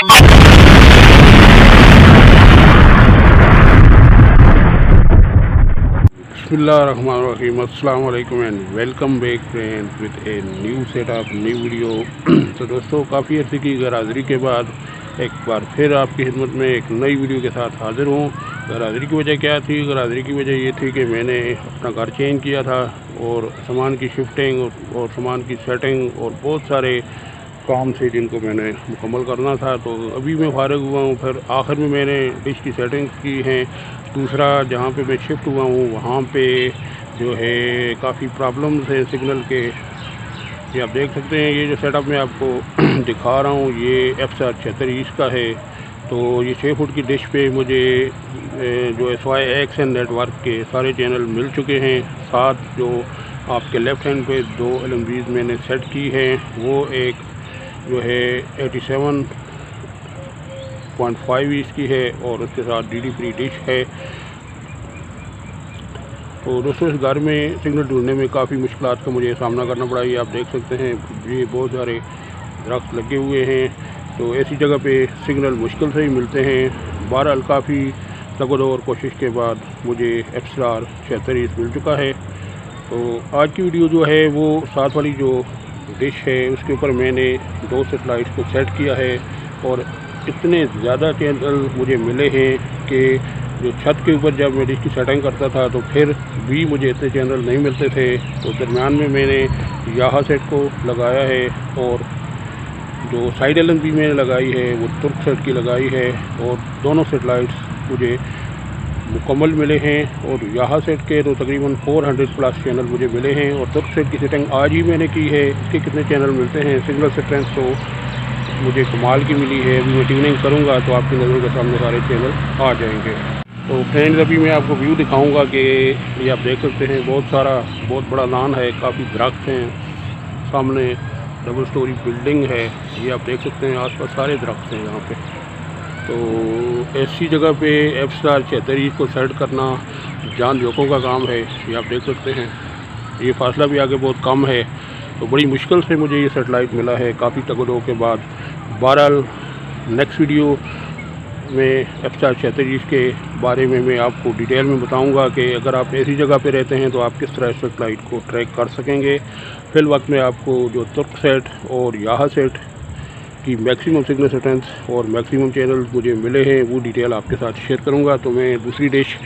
बिस्मिल्लाहिर्रहमानिर्रहीम, अस्सलाम वालेकुम and welcome back friends with a new setup new video. तो दोस्तों, काफ़ी अर्से की गैरहाज़िरी के बाद एक बार फिर आपकी खिदमत में एक नई वीडियो के साथ हाज़िर हूँ। गैरहाज़िरी की वजह क्या थी? गैरहाज़िरी की वजह ये थी कि मैंने अपना घर चेंज किया था और सामान की शिफ्टिंग और सामान की सेटिंग और बहुत सारे काम थे जिनको मैंने मुकम्मल करना था। तो अभी मैं फ़ारिग हुआ हूँ। फिर आखिर में मैंने डिश की सेटिंग्स की हैं। दूसरा, जहाँ पे मैं शिफ्ट हुआ हूँ वहाँ पे जो है काफ़ी प्रॉब्लम्स हैं सिग्नल के। ये आप देख सकते हैं, ये जो सेटअप मैं आपको दिखा रहा हूँ ये FSR 76 का है। तो ये 6 फुट की डिश पे मुझे जो SYXN नेटवर्क के सारे चैनल मिल चुके हैं। साथ जो आपके लेफ़्ट हैंड पे 2 LMVs मैंने सेट की हैं, वो एक जो है 87.5 इंच की है और उसके साथ DD फ्री डिश है। तो दोस्तों, इस घर में सिग्नल ढूंढने में काफ़ी मुश्किलात का मुझे सामना करना पड़ा। ये आप देख सकते हैं, ये बहुत सारे दरख्त लगे हुए हैं। तो ऐसी जगह पे सिग्नल मुश्किल से ही मिलते हैं। बहरहाल काफ़ी तगड़ो और कोशिश के बाद मुझे FSR 76 मिल चुका है। तो आज की वीडियो जो है वो साथ वाली जो डिश है उसके ऊपर मैंने 2 सेटेलाइट्स को सेट किया है और इतने ज़्यादा चैनल मुझे मिले हैं कि जो छत के ऊपर जब मैं डिश की सेटिंग करता था तो फिर भी मुझे इतने चैनल नहीं मिलते थे। तो दरमियान में मैंने याहा सेट को लगाया है और जो साइड LNB मैंने लगाई है वो तुर्क सेट की लगाई है और दोनों सेटेलाइट्स मुझे मुकम्मल मिले हैं। और याहा सेट के तो तकरीबन 400 प्लस चैनल मुझे मिले हैं और तुर्क सेट की सेटिंग आज ही मैंने की है। इसके कितने चैनल मिलते हैं, सिग्नल स्ट्रेंथ तो मुझे कमाल की मिली है। अभी मैं ट्यूनिंग करूँगा तो आपकी नज़रों के सामने सारे चैनल आ जाएंगे। तो फ्रेंड्स, अभी मैं आपको व्यू दिखाऊंगा कि ये आप देख सकते हैं बहुत बड़ा लॉन है, काफ़ी दरख्त हैं, सामने डबल स्टोरी बिल्डिंग है। ये आप देख सकते हैं, आसपास सारे दरख्त हैं यहाँ पे। तो ऐसी जगह पे FSR 76 को सेट करना जान जोखों का काम है। ये आप देख सकते हैं, ये फासला भी आगे बहुत कम है। तो बड़ी मुश्किल से मुझे ये सेटेलाइट मिला है काफ़ी तगड़ों के बाद। बहरहाल नेक्स्ट वीडियो में FSR 76 के बारे में मैं आपको डिटेल में बताऊंगा कि अगर आप ऐसी जगह पे रहते हैं तो आप किस तरह सेटेलाइट को ट्रैक कर सकेंगे। फिल वक्त में आपको जो तुर्क सेट और याहा सेट की मैक्सिमम सिग्नल स्ट्रेंथ और मैक्सिमम चैनल मुझे मिले हैं वो डिटेल आपके साथ शेयर करूंगा। तो मैं दूसरी डिश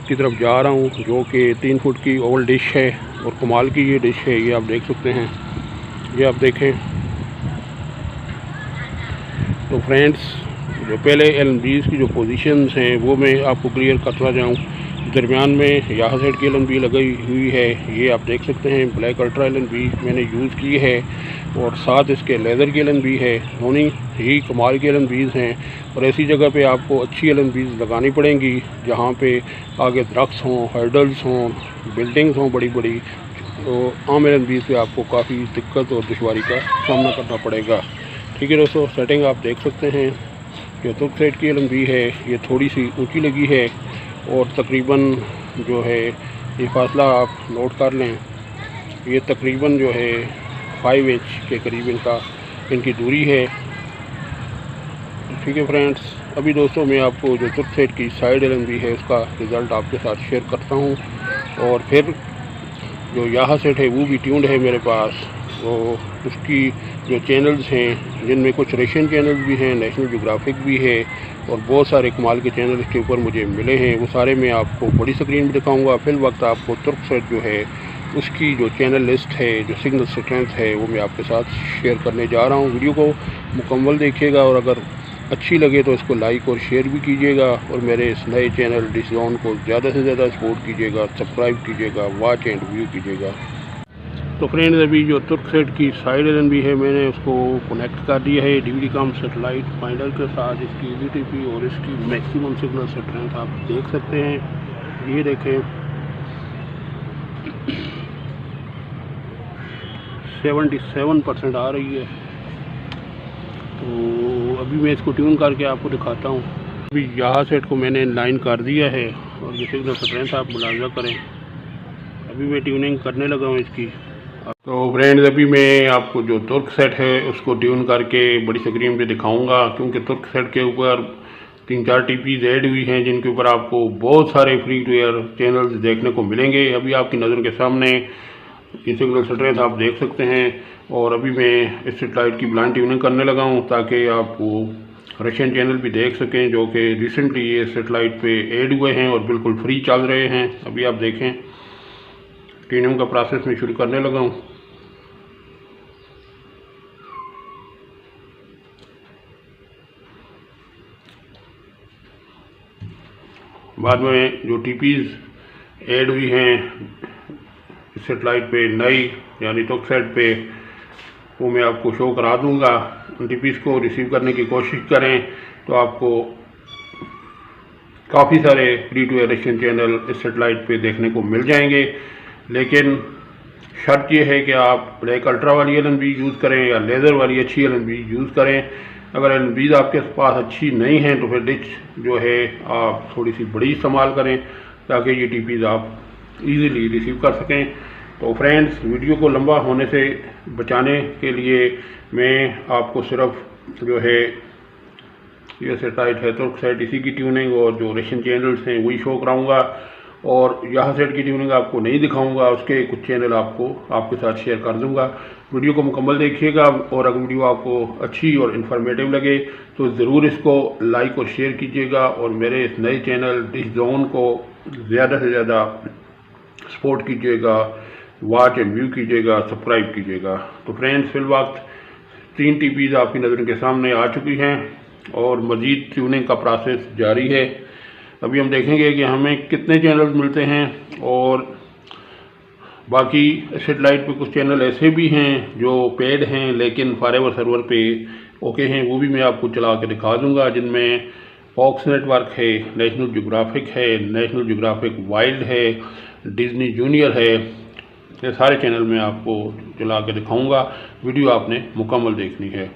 की तरफ जा रहा हूं जो कि 3 फुट की ओवल डिश है और कमाल की ये डिश है। ये आप देख सकते हैं, ये आप देखें। तो फ्रेंड्स, जो पहले LNBs की जो पोजीशंस हैं वो मैं आपको क्लियर करता जाऊँ। दरमियान में याहा सेट की LNB लगी हुई है, ये आप देख सकते हैं। ब्लैक अल्ट्रा LNB मैंने यूज़ की है और साथ इसके लेदर की LNB है। दोनों ही कमाल की LNBs हैं और ऐसी जगह पे आपको अच्छी LNBs लगानी पड़ेंगी जहाँ पे आगे दरख्त हों, हर्डल्स हों, बिल्डिंग्स हों बड़ी बड़ी। तो आम LNBs पे आपको काफ़ी दिक्कत और दुश्वारी का सामना करना पड़ेगा। ठीक है दोस्तों, सेटिंग आप देख सकते हैं। जो तुर्क सेट की LNB है ये थोड़ी सी ऊंची लगी है और तकरीबन जो है ये फासला आप नोट कर लें, ये तकरीबन जो है 5 इंच के करीब इनकी दूरी है। ठीक है फ्रेंड्स, अभी दोस्तों मैं आपको जो तुर्क सेट की साइड LNB है उसका रिज़ल्ट आपके साथ शेयर करता हूँ। और फिर जो याहा सेट है वो भी ट्यून्ड है मेरे पास। तो उसकी जो चैनल्स हैं जिनमें कुछ रशियन चैनल्स भी हैं, नेशनल ज्योग्राफिक भी है और बहुत सारे कमाल के चैनल इसके ऊपर मुझे मिले हैं, वो सारे मैं आपको बड़ी स्क्रीन में दिखाऊंगा। फिल वक्त आपको तुर्क सेट जो है उसकी जो चैनल लिस्ट है, जो सिग्नल स्ट्रेंथ है, वो मैं आपके साथ शेयर करने जा रहा हूँ। वीडियो को मुकम्मल देखिएगा और अगर अच्छी लगे तो इसको लाइक और शेयर भी कीजिएगा और मेरे इस नए चैनल डिश जोन को ज़्यादा से ज़्यादा सपोर्ट कीजिएगा, सब्सक्राइब कीजिएगा, वॉच एंड व्यू कीजिएगा। तो फ्रेंड्स, अभी जो तुर्क सेट की साइड LNB है मैंने उसको कनेक्ट कर दिया है DVD-कॉम सेटेलाइट फाइंडर के साथ। इसकी UTP और इसकी मैक्सिमम सिग्नल स्ट्रेंथ आप देख सकते हैं, ये देखें 77% आ रही है। तो अभी मैं इसको ट्यून करके आपको दिखाता हूँ। अभी याहा सेट को मैंने लाइन कर दिया है और ये सिग्नल स्ट्रेंथ आप मुलाजा करें। अभी मैं ट्यूनिंग करने लगा हूँ इसकी। तो फ्रेंड्स अभी मैं आपको जो तुर्क सेट है उसको ट्यून करके बड़ी स्क्रीन पे दिखाऊंगा, क्योंकि तुर्क सेट के ऊपर 3-4 टीपीज ऐड हुई हैं जिनके ऊपर आपको बहुत सारे फ्री टू एयर चैनल्स देखने को मिलेंगे। अभी आपकी नज़र के सामने ये सिग्नल स्ट्रेंथ आप देख सकते हैं, और अभी मैं इस सेटेलाइट की ब्लाइंड ट्यूनिंग करने लगा हूँ ताकि आप वो रशियन चैनल भी देख सकें जो कि रिसेंटली ये सेटेलाइट पे ऐड हुए हैं और बिल्कुल फ्री चल रहे हैं। अभी आप देखें ट्यूनिंग का प्रोसेस मैं शुरू करने लगा हूँ। बाद में जो टीपीज ऐड हुई हैं इस सेटेलाइट पे नई यानी तुर्क सेट पे, वो मैं आपको शो करा दूंगा। उन टीपीज को रिसीव करने की कोशिश करें तो आपको काफ़ी सारे free to air Russian channel इस सेटेलाइट पे देखने को मिल जाएंगे, लेकिन शर्त यह है कि आप ब्लैक अल्ट्रा वाली LNB यूज़ करें या लेज़र वाली अच्छी LNB यूज़ करें। अगर LNBs आपके पास अच्छी नहीं हैं तो फिर डिश जो है आप थोड़ी सी बड़ी इस्तेमाल करें ताकि ये टीपीज आप इजीली रिसीव कर सकें। तो फ्रेंड्स वीडियो को लंबा होने से बचाने के लिए मैं आपको सिर्फ जो है ये सेटेलाइट है तुर्क सेट इसी की ट्यूनिंग और जो रशियन चैनल्स हैं वही शो कराऊंगा, और यहाँ सेट की ट्यूनिंग आपको नहीं दिखाऊंगा, उसके कुछ चैनल आपके साथ शेयर कर दूंगा। वीडियो को मुकम्मल देखिएगा, और अगर वीडियो आपको अच्छी और इन्फॉर्मेटिव लगे तो ज़रूर इसको लाइक और शेयर कीजिएगा, और मेरे इस नए चैनल डिश जोन को ज़्यादा से ज़्यादा सपोर्ट कीजिएगा, वॉच एंड व्यू कीजिएगा, सब्सक्राइब कीजिएगा। तो फ्रेंड्स फिल वक्त 3 टीपीज आपकी नज़र के सामने आ चुकी हैं और मज़ीद ट्यूनिंग का प्रोसेस जारी है। अभी हम देखेंगे कि हमें कितने चैनल्स मिलते हैं, और बाकी सेटेलाइट पे कुछ चैनल ऐसे भी हैं जो पेड हैं लेकिन फॉरएवर सर्वर पे ओके हैं, वो भी मैं आपको चला के दिखा दूंगा, जिनमें फॉक्स नेटवर्क है, नेशनल ज्योग्राफिक है, नेशनल ज्योग्राफिक वाइल्ड है, डिज्नी जूनियर है। ये सारे चैनल मैं आपको चला के दिखाऊंगा। वीडियो आपने मुकम्मल देखनी है।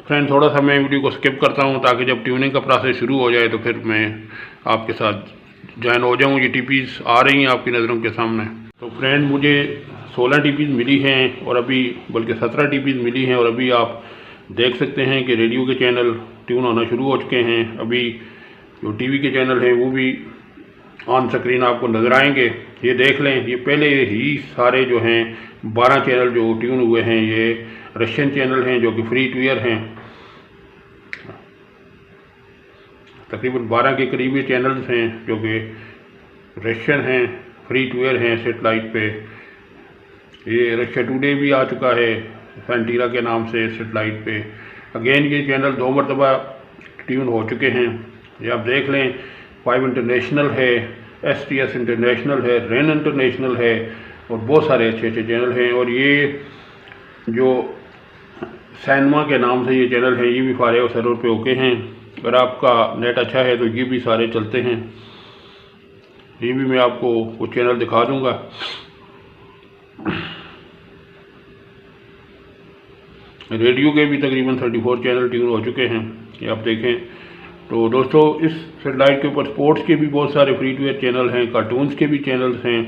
फ्रेंड थोड़ा सा मैं वीडियो को स्किप करता हूं ताकि जब ट्यूनिंग का प्रोसेस शुरू हो जाए तो फिर मैं आपके साथ ज्वाइन हो जाऊं। ये टीपीज आ रही हैं आपकी नज़रों के सामने। तो फ्रेंड मुझे 16 टीपीज मिली हैं, और अभी बल्कि 17 टीपीज मिली हैं, और अभी आप देख सकते हैं कि रेडियो के चैनल ट्यून होना शुरू हो चुके हैं। अभी जो टीवी के चैनल हैं वो भी ऑन स्क्रीन आपको नज़र आएंगे। ये देख लें, ये पहले ही सारे जो हैं 12 चैनल जो ट्यून हुए हैं ये रशियन चैनल हैं जो कि फ्री टू एयर हैं। तकरीबन 12 के करीब ये चैनल्स हैं जो कि रशियन हैं, फ्री टू एयर हैं सेटेलाइट पे। ये रशिया टुडे भी आ चुका है फैंटीरा के नाम से सेटेलाइट पे। अगेन ये चैनल 2 मरतबा ट्यून हो चुके हैं। ये आप देख लें, 5 इंटरनेशनल है, STS इंटरनेशनल है, रेन इंटरनेशनल है, और बहुत सारे अच्छे अच्छे चैनल हैं। और ये जो सैनमा के नाम से ये चैनल है ये भी फॉरएवर सर्वर पे ओके हैं। अगर आपका नेट अच्छा है तो ये भी सारे चलते हैं। ये भी मैं आपको कुछ चैनल दिखा दूंगा। रेडियो के भी तकरीबन 34 चैनल ट्यून हो चुके हैं, ये आप देखें। तो दोस्तों इस सेटेलाइट के ऊपर स्पोर्ट्स के भी बहुत सारे फ्री टू एयर चैनल हैं, कार्टून्स के भी चैनल्स हैं।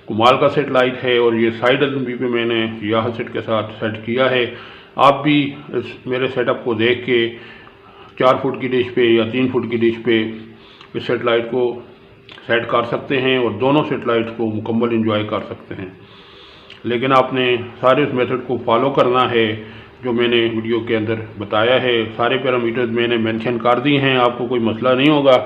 कमाल का सेटेलाइट है, और ये साइड LNB पे मैंने यहाँ सेट के साथ सेट किया है। आप भी इस मेरे सेटअप को देख के 4 फुट की डिश पे या 3 फुट की डिश पे इस सेटेलाइट को सेट कर सकते हैं और दोनों सेटेलाइट को मुकम्मल एंजॉय कर सकते हैं। लेकिन आपने सारे उस मेथड को फॉलो करना है जो मैंने वीडियो के अंदर बताया है। सारे पैरामीटर्स मैंने मेंशन कर दिए हैं, आपको कोई मसला नहीं होगा।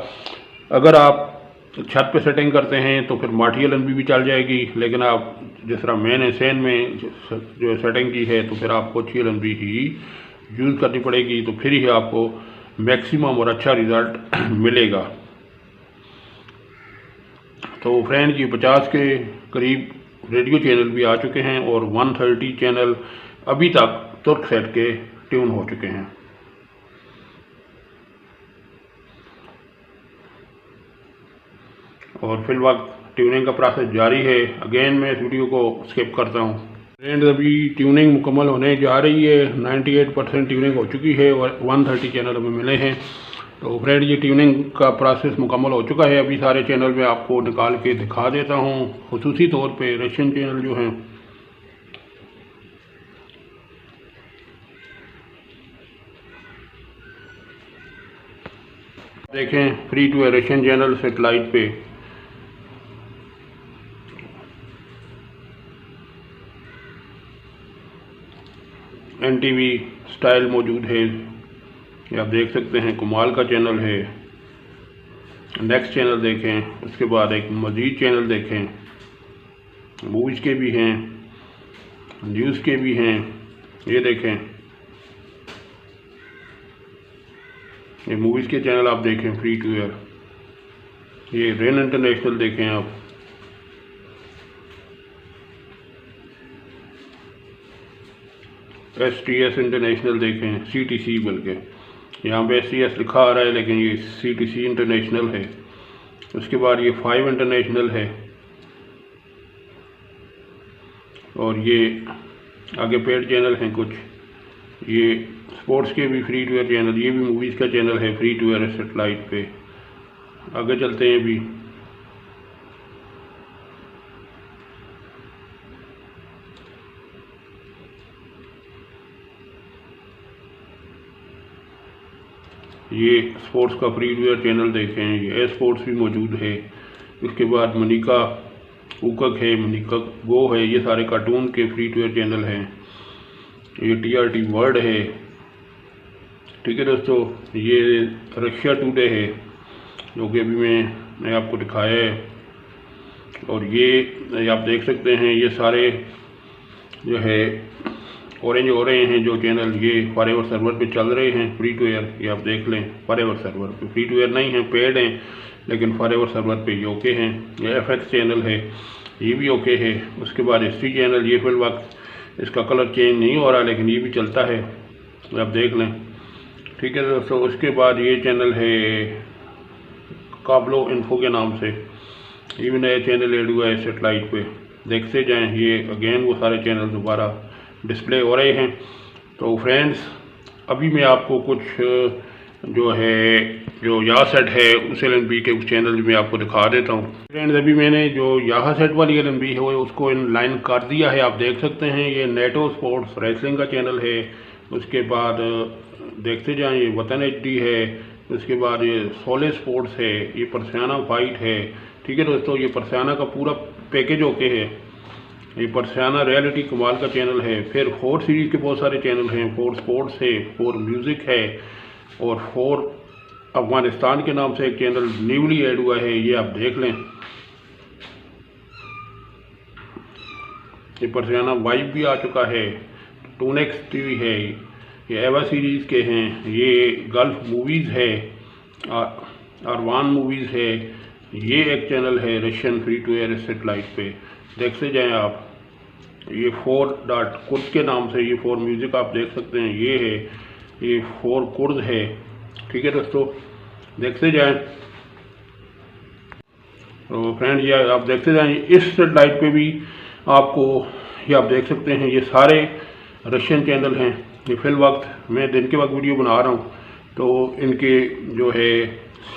अगर आप छत पे सेटिंग करते हैं तो फिर माठी LNB भी चल जाएगी, लेकिन आप जिस तरह मैंने सेन में जो सेटिंग की है तो फिर आपको अच्छी LNB ही यूज़ करनी पड़ेगी, तो फिर ही आपको मैक्सिमम और अच्छा रिज़ल्ट मिलेगा। तो फ्रेंड ये 50 के करीब रेडियो चैनल भी आ चुके हैं और 130 चैनल अभी तक तुर्क सेट के ट्यून हो चुके हैं। और फिल वक्त ट्यूनिंग का प्रोसेस जारी है। अगेन मैं इस वीडियो को स्किप करता हूँ। फ्रेंड्स अभी ट्यूनिंग मुकम्मल होने जा रही है, 98% ट्यूनिंग हो चुकी है और 130 चैनल हमें मिले हैं। तो फ्रेंड ये ट्यूनिंग का प्रोसेस मुकम्मल हो चुका है। अभी सारे चैनल मैं आपको निकाल के दिखा देता हूँ। खुसूसी तौर पे रशियन चैनल जो हैं देखें, free to air Russian channel satellite पे NTV स्टाइल मौजूद है, ये आप देख सकते हैं। कमाल का चैनल है। नेक्स्ट चैनल देखें, उसके बाद एक मज़ीद चैनल देखें, मूवीज़ के भी हैं, न्यूज़ के भी हैं। ये देखें, ये मूवीज़ के चैनल आप देखें फ्री टू एयर। ये रेन इंटरनेशनल देखें आप, STS इंटरनेशनल देखें, CTC बल्कि यहाँ पे STS लिखा आ रहा है लेकिन ये CTC इंटरनेशनल है। उसके बाद ये 5 इंटरनेशनल है और ये आगे पेड चैनल हैं कुछ। ये स्पोर्ट्स के भी फ्री टू एयर चैनल, ये भी मूवीज़ का चैनल है फ्री टू एयर सेटेलाइट पे। आगे चलते हैं अभी। ये स्पोर्ट्स का फ्री टू एयर चैनल देखें, ये स्पोर्ट्स भी मौजूद है। उसके बाद मनिका उकक है, मनिका गो है, ये सारे कार्टून के फ्री टू एयर चैनल हैं। ये TRT वर्ल्ड है, ठीक है दोस्तों। ये रशिया टुडे है जो कि अभी मैंने आपको दिखाया है। और ये आप देख सकते हैं, ये सारे जो है ऑरेंज हो रहे हैं जो चैनल, ये फॉरएवर सर्वर पे चल रहे हैं फ्री टू एयर। ये आप देख लें, फॉरएवर सर्वर पे, फ्री टू एयर नहीं है, पेड हैं लेकिन फॉरएवर सर्वर पे ये ओके हैं। ये FX चैनल है, ये भी ओके है। उसके बाद हिस्ट्री चैनल, ये फिल वक्त इसका कलर चेंज नहीं हो रहा लेकिन ये भी चलता है, आप देख लें, ठीक है दोस्तों। उसके बाद ये चैनल है काबलो इन्फो के नाम से, ये भी नया चैनल ऐड हुआ है सेटेलाइट पे, देखते जाएं। ये अगेन वो सारे चैनल दोबारा डिस्प्ले हो रहे हैं। तो फ्रेंड्स, अभी मैं आपको कुछ जो है जो याहा सेट है उस LNB के कुछ चैनल मैं आपको दिखा देता हूँ। फ्रेंड्स, अभी मैंने जो याहा सेट वाली LNB है उसको इन लाइन कर दिया है, आप देख सकते हैं। ये नेटो स्पोर्ट्स रेसलिंग का चैनल है। उसके बाद देखते जाएं, ये वतन HD है। उसके बाद ये सोले स्पोर्ट्स है, ये परसियाना फाइट है, ठीक है दोस्तों। ये परसियाना का पूरा पैकेज ओके है। ये परसियाना रियलिटी कमाल का चैनल है। फिर 4 सीरीज़ के बहुत सारे चैनल हैं, 4 स्पोर्ट्स है, 4 म्यूज़िक है और 4 अफगानिस्तान के नाम से एक चैनल न्यूली ऐड हुआ है, ये आप देख लें। ये परसियाना वाइब भी आ चुका है। टूनेक्स TV है, ये एवा सीरीज़ के हैं। ये गल्फ मूवीज़ है, अरवान मूवीज़ है। ये एक चैनल है Russian free to air satellite पे, देखते जाएं आप। ये 4 कुर्द के नाम से ये 4 म्यूज़िक आप देख सकते हैं, ये है, ये 4 कुर्द है, ठीक है दोस्तों, देखते जाएं। तो फ्रेंड, ये आप देखते जाएं। इस सेटेलाइट पे भी आपको ये आप देख सकते हैं, ये सारे रशियन चैनल हैं। ये फिल वक्त मैं दिन के वक्त वीडियो बना रहा हूँ तो इनके जो है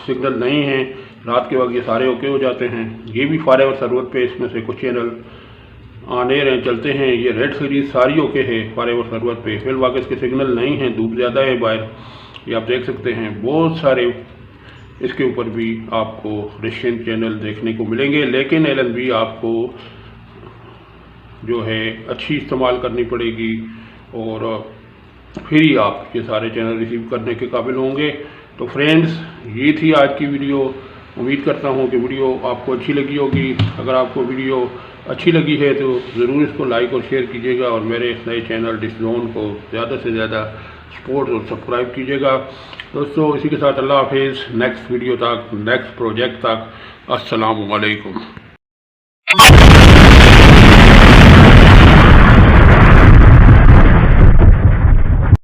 सिग्नल नहीं है, रात के वक्त ये सारे ओके हो जाते हैं। ये भी फॉरएवर सर्वर पे इसमें से कुछ चैनल आने रहे चलते हैं। ये रेड सीरीज़ सारी ओके है फॉरएवर सर्वर पे, फिल वक्त इसके सिग्नल नहीं हैं, धूप ज़्यादा है बाहर, ये आप देख सकते हैं। बहुत सारे इसके ऊपर भी आपको रशियन चैनल देखने को मिलेंगे, लेकिन LNB आपको जो है अच्छी इस्तेमाल करनी पड़ेगी और फिर ही आप ये सारे चैनल रिसीव करने के काबिल होंगे। तो फ्रेंड्स, ये थी आज की वीडियो। उम्मीद करता हूँ कि वीडियो आपको अच्छी लगी होगी। अगर आपको वीडियो अच्छी लगी है तो ज़रूर इसको लाइक और शेयर कीजिएगा और मेरे इस नए चैनल डिस्जोन को ज़्यादा से ज़्यादा सपोर्ट और सब्सक्राइब कीजिएगा। दोस्तों, इसी के साथ अल्लाह हाफिज़। नेक्स्ट वीडियो तक, नेक्स्ट प्रोजेक्ट तक, अस्सलामु अलैकुम।